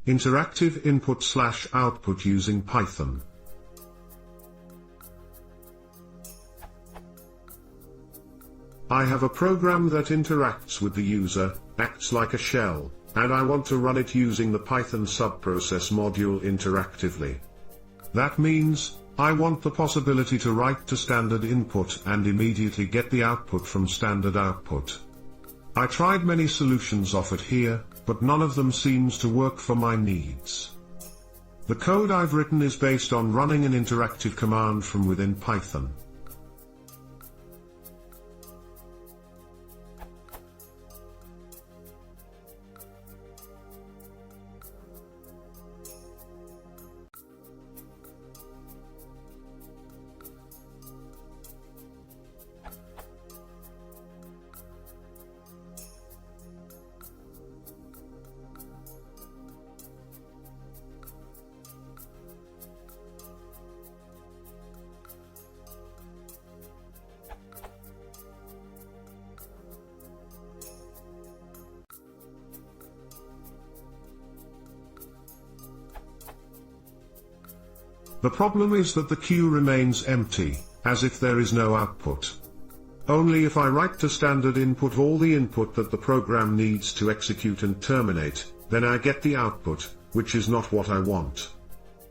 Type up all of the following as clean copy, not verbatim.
Interactive input/output using Python. I have a program that interacts with the user, acts like a shell, and I want to run it using the Python subprocess module interactively. That means, I want the possibility to write to standard input and immediately get the output from standard output. I tried many solutions offered here, but none of them seems to work for my needs. The code I've written is based on running an interactive command from within Python. The problem is that the queue remains empty, as if there is no output. Only if I write to standard input all the input that the program needs to execute and terminate, then I get the output, which is not what I want.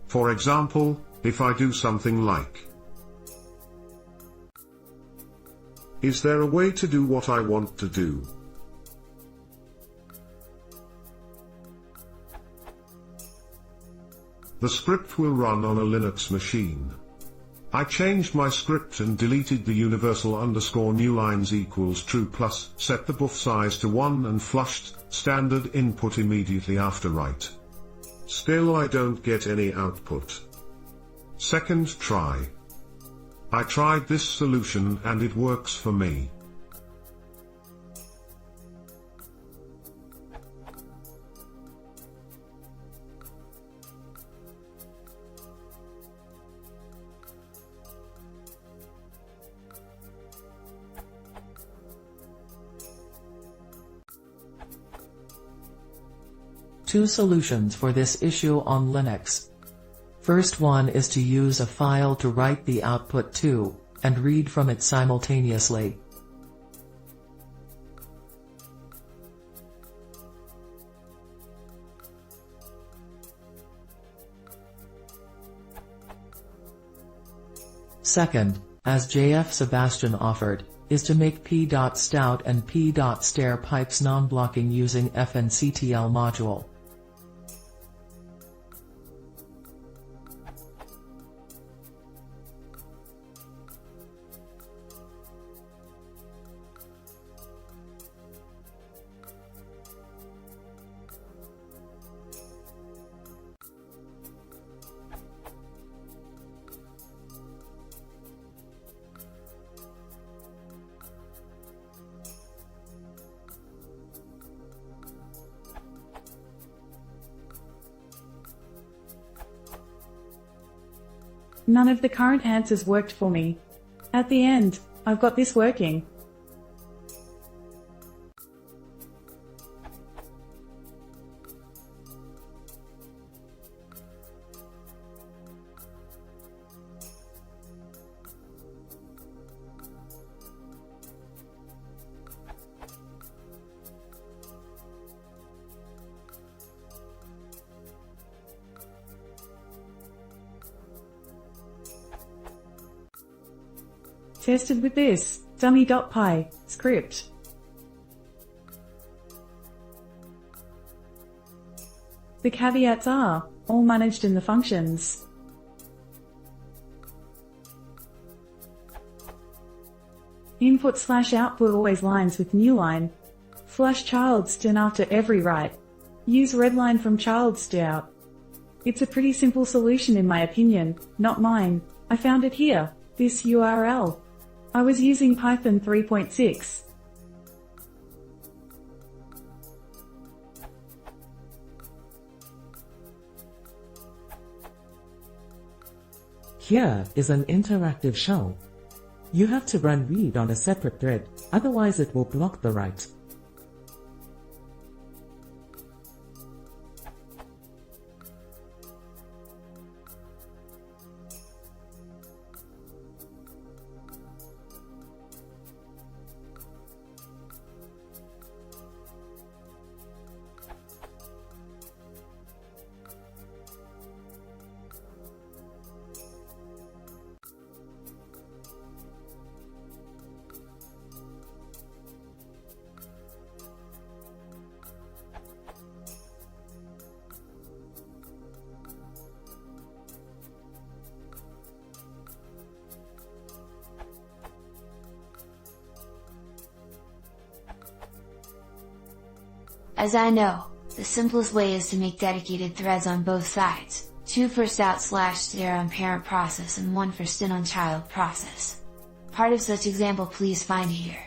For example, if I do something like, is there a way to do what I want to do? The script will run on a Linux machine. I changed my script and deleted the universal_newlines equals true plus, set the buff size to 1 and flushed standard input immediately after write. Still I don't get any output. Second try. I tried this solution and it works for me. Two solutions for this issue on Linux. First one is to use a file to write the output to, and read from it simultaneously. Second, as JF Sebastian offered, is to make p.stout and p.stare pipes non-blocking using fnctl module. None of the current answers worked for me. At the end, I've got this working. Tested with this dummy.py script. The caveats are all managed in the functions. Input/output always lines with newline. Flush child_st after every write. Use redline from child_st. It's a pretty simple solution in my opinion, not mine. I found it here, this URL. I was using Python 3.6. Here is an interactive shell. You have to run read on a separate thread, otherwise it will block the write. As I know, the simplest way is to make dedicated threads on both sides, 2 for stat/dir on parent process and 1 for stin on child process. Part of such example please find here.